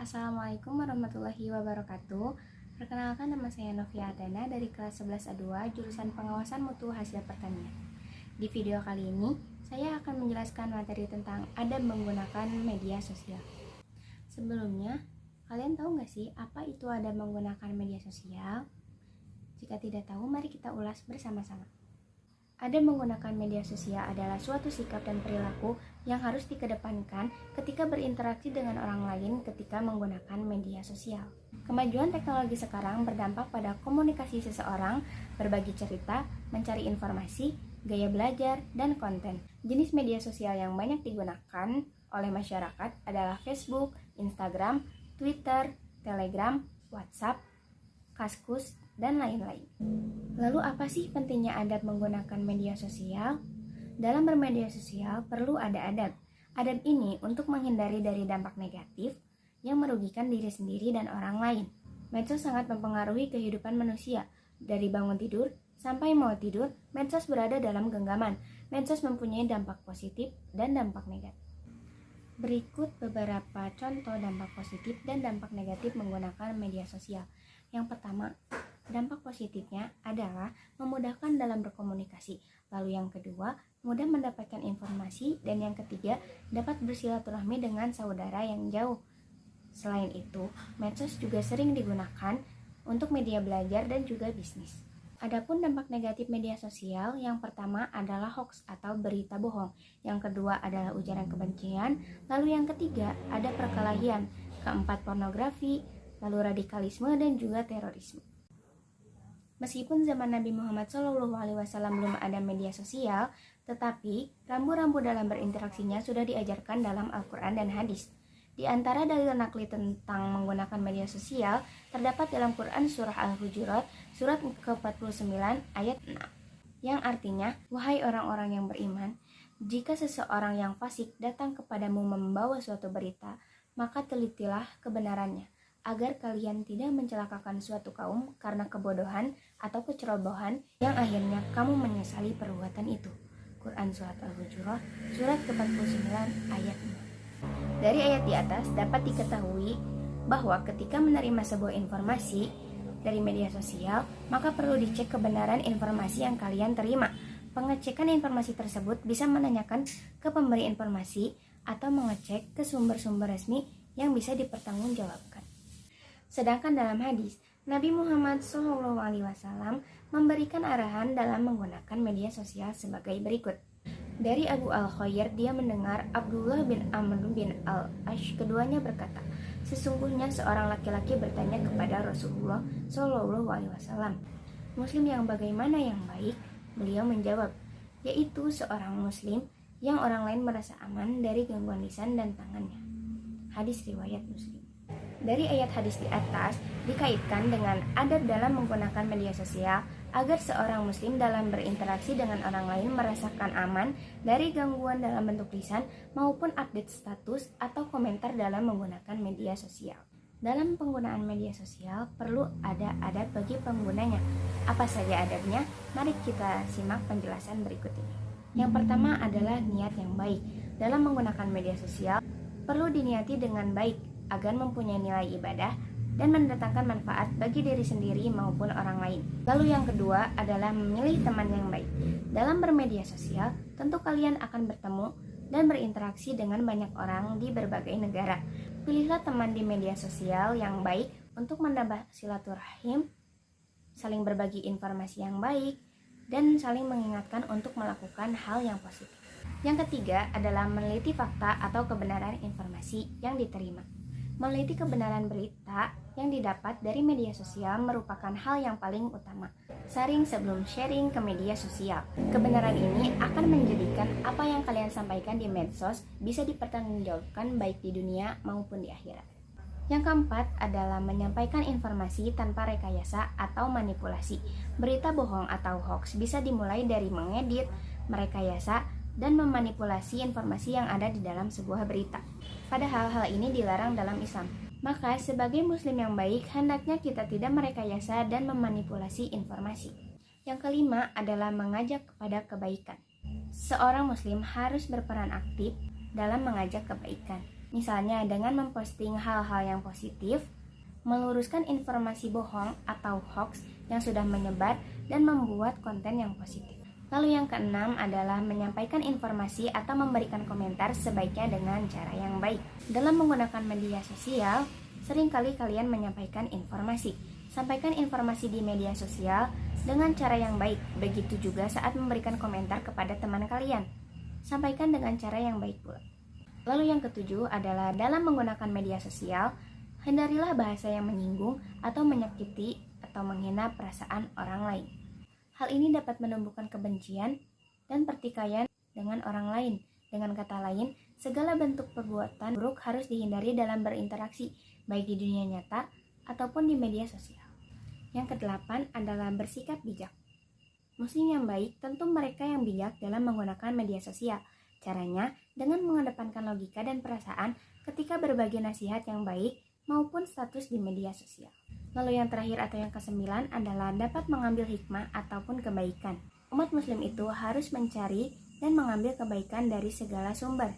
Assalamualaikum warahmatullahi wabarakatuh. Perkenalkan, nama saya Novia Adana dari kelas 11A2 jurusan Pengawasan Mutu Hasil Pertanian. Di video kali ini, saya akan menjelaskan materi tentang adab menggunakan media sosial. Sebelumnya, kalian tahu nggak sih apa itu adab menggunakan media sosial? Jika tidak tahu, mari kita ulas bersama-sama. Adab menggunakan media sosial adalah suatu sikap dan perilaku yang harus dikedepankan ketika berinteraksi dengan orang lain ketika menggunakan media sosial. Kemajuan teknologi sekarang berdampak pada komunikasi seseorang, berbagi cerita, mencari informasi, gaya belajar, dan konten. Jenis media sosial yang banyak digunakan oleh masyarakat adalah Facebook, Instagram, Twitter, Telegram, WhatsApp, Kaskus, dan lain-lain. Lalu apa sih pentingnya adab menggunakan media sosial? Dalam bermedia sosial perlu ada adab. Adab ini untuk menghindari dari dampak negatif yang merugikan diri sendiri dan orang lain. Medsos sangat mempengaruhi kehidupan manusia. Dari bangun tidur sampai mau tidur, medsos berada dalam genggaman. Medsos mempunyai dampak positif dan dampak negatif. Berikut beberapa contoh dampak positif dan dampak negatif menggunakan media sosial. Yang pertama, dampak positifnya adalah memudahkan dalam berkomunikasi. Lalu yang kedua, mudah mendapatkan informasi. Dan yang ketiga, dapat bersilaturahmi dengan saudara yang jauh. Selain itu, medsos juga sering digunakan untuk media belajar dan juga bisnis. Adapun dampak negatif media sosial, yang pertama adalah hoax atau berita bohong. Yang kedua adalah ujaran kebencian. Lalu yang ketiga ada perkelahian. Keempat, pornografi. Lalu radikalisme dan juga terorisme. Meskipun zaman Nabi Muhammad SAW belum ada media sosial, tetapi rambu-rambu dalam berinteraksinya sudah diajarkan dalam Al-Quran dan hadis. Di antara dalil nakli tentang menggunakan media sosial terdapat dalam Quran surah Al-Hujurat surat ke-49 ayat 6, yang artinya, "Wahai orang-orang yang beriman, jika seseorang yang fasik datang kepadamu membawa suatu berita, maka telitilah kebenarannya, agar kalian tidak mencelakakan suatu kaum karena kebodohan atau kecerobohan yang akhirnya kamu menyesali perbuatan itu." Quran surat Al-Hujurat surat ke-49 ayat 6. Dari ayat di atas dapat diketahui bahwa ketika menerima sebuah informasi dari media sosial, maka perlu dicek kebenaran informasi yang kalian terima. Pengecekan informasi tersebut bisa menanyakan ke pemberi informasi atau mengecek ke sumber-sumber resmi yang bisa dipertanggungjawabkan. Sedangkan dalam hadis, Nabi Muhammad SAW memberikan arahan dalam menggunakan media sosial sebagai berikut. Dari Abu Al-Khair, dia mendengar Abdullah bin Amr bin Al-Ash keduanya berkata, "Sesungguhnya seorang laki-laki bertanya kepada Rasulullah SAW, 'Muslim yang bagaimana yang baik?' Beliau menjawab, 'Yaitu seorang muslim yang orang lain merasa aman dari gangguan lisan dan tangannya.'" Hadis riwayat Muslim. Dari ayat hadis di atas dikaitkan dengan adab dalam menggunakan media sosial agar seorang muslim dalam berinteraksi dengan orang lain merasakan aman dari gangguan dalam bentuk lisan maupun update status atau komentar dalam menggunakan media sosial. Dalam penggunaan media sosial perlu ada adab bagi penggunanya. Apa saja adabnya? Mari kita simak penjelasan berikut ini. Yang pertama adalah niat yang baik. Dalam menggunakan media sosial perlu diniati dengan baik agar mempunyai nilai ibadah dan mendatangkan manfaat bagi diri sendiri maupun orang lain. Lalu yang kedua adalah memilih teman yang baik. Dalam bermedia sosial, tentu kalian akan bertemu dan berinteraksi dengan banyak orang di berbagai negara. Pilihlah teman di media sosial yang baik untuk menambah silaturahim, saling berbagi informasi yang baik, dan saling mengingatkan untuk melakukan hal yang positif. Yang ketiga adalah meneliti fakta atau kebenaran informasi yang diterima. Meneliti kebenaran berita yang didapat dari media sosial merupakan hal yang paling utama. Saring sebelum sharing ke media sosial. Kebenaran ini akan menjadikan apa yang kalian sampaikan di medsos bisa dipertanggungjawabkan baik di dunia maupun di akhirat. Yang keempat adalah menyampaikan informasi tanpa rekayasa atau manipulasi. Berita bohong atau hoax bisa dimulai dari mengedit, merekayasa, dan memanipulasi informasi yang ada di dalam sebuah berita. Padahal hal ini dilarang dalam Islam. Maka sebagai muslim yang baik, hendaknya kita tidak merekayasa dan memanipulasi informasi. Yang kelima adalah mengajak kepada kebaikan. Seorang muslim harus berperan aktif dalam mengajak kebaikan. Misalnya dengan memposting hal-hal yang positif, meluruskan informasi bohong atau hoax yang sudah menyebar, dan membuat konten yang positif. Lalu yang keenam adalah menyampaikan informasi atau memberikan komentar sebaiknya dengan cara yang baik. Dalam menggunakan media sosial, seringkali kalian menyampaikan informasi. Sampaikan informasi di media sosial dengan cara yang baik. Begitu juga saat memberikan komentar kepada teman kalian. Sampaikan dengan cara yang baik pula. Lalu yang ketujuh adalah dalam menggunakan media sosial, hindarilah bahasa yang menyinggung atau menyakiti atau menghina perasaan orang lain. Hal ini dapat menumbuhkan kebencian dan pertikaian dengan orang lain. Dengan kata lain, segala bentuk perbuatan buruk harus dihindari dalam berinteraksi, baik di dunia nyata ataupun di media sosial. Yang kedelapan adalah bersikap bijak. Muslim yang baik tentu mereka yang bijak dalam menggunakan media sosial. Caranya dengan mengedepankan logika dan perasaan ketika berbagi nasihat yang baik maupun status di media sosial. Lalu yang terakhir atau yang kesembilan adalah dapat mengambil hikmah ataupun kebaikan. Umat muslim itu harus mencari dan mengambil kebaikan dari segala sumber.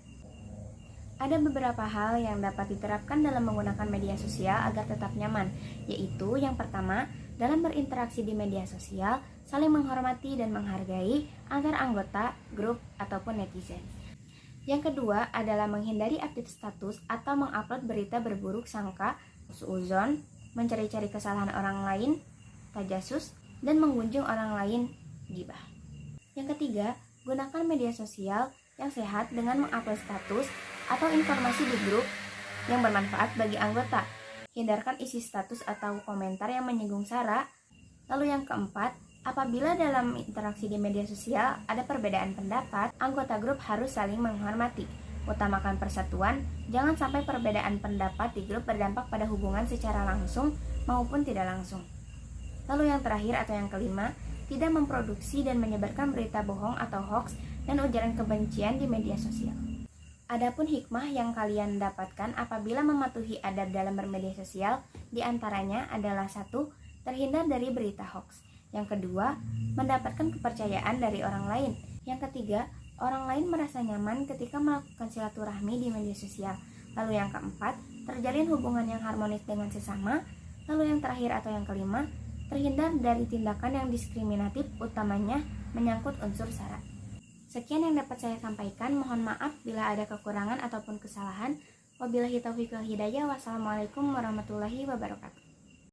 Ada beberapa hal yang dapat diterapkan dalam menggunakan media sosial agar tetap nyaman, yaitu yang pertama, dalam berinteraksi di media sosial, saling menghormati dan menghargai antar anggota, grup, ataupun netizen. Yang kedua adalah menghindari update status atau mengupload berita berburuk sangka, suuzon, mencari-cari kesalahan orang lain, tajasus, dan mengunjung orang lain, gibah. Yang ketiga, gunakan media sosial yang sehat dengan mengupload status atau informasi di grup yang bermanfaat bagi anggota. Hindarkan isi status atau komentar yang menyinggung sara. Lalu yang keempat, apabila dalam interaksi di media sosial ada perbedaan pendapat, anggota grup harus saling menghormati. Utamakan persatuan, jangan sampai perbedaan pendapat di grup berdampak pada hubungan secara langsung maupun tidak langsung. Lalu yang terakhir atau yang kelima, tidak memproduksi dan menyebarkan berita bohong atau hoax dan ujaran kebencian di media sosial. Adapun hikmah yang kalian dapatkan apabila mematuhi adab dalam bermedia sosial, diantaranya adalah 1. Terhindar dari berita hoax. Yang kedua, mendapatkan kepercayaan dari orang lain. Yang ketiga, orang lain merasa nyaman ketika melakukan silaturahmi di media sosial. Lalu yang keempat, terjalin hubungan yang harmonis dengan sesama. Lalu yang terakhir atau yang kelima, terhindar dari tindakan yang diskriminatif, utamanya menyangkut unsur sara. Sekian yang dapat saya sampaikan. Mohon maaf bila ada kekurangan ataupun kesalahan. Wabillahi taufiq wal hidayah. Wassalamualaikum warahmatullahi wabarakatuh.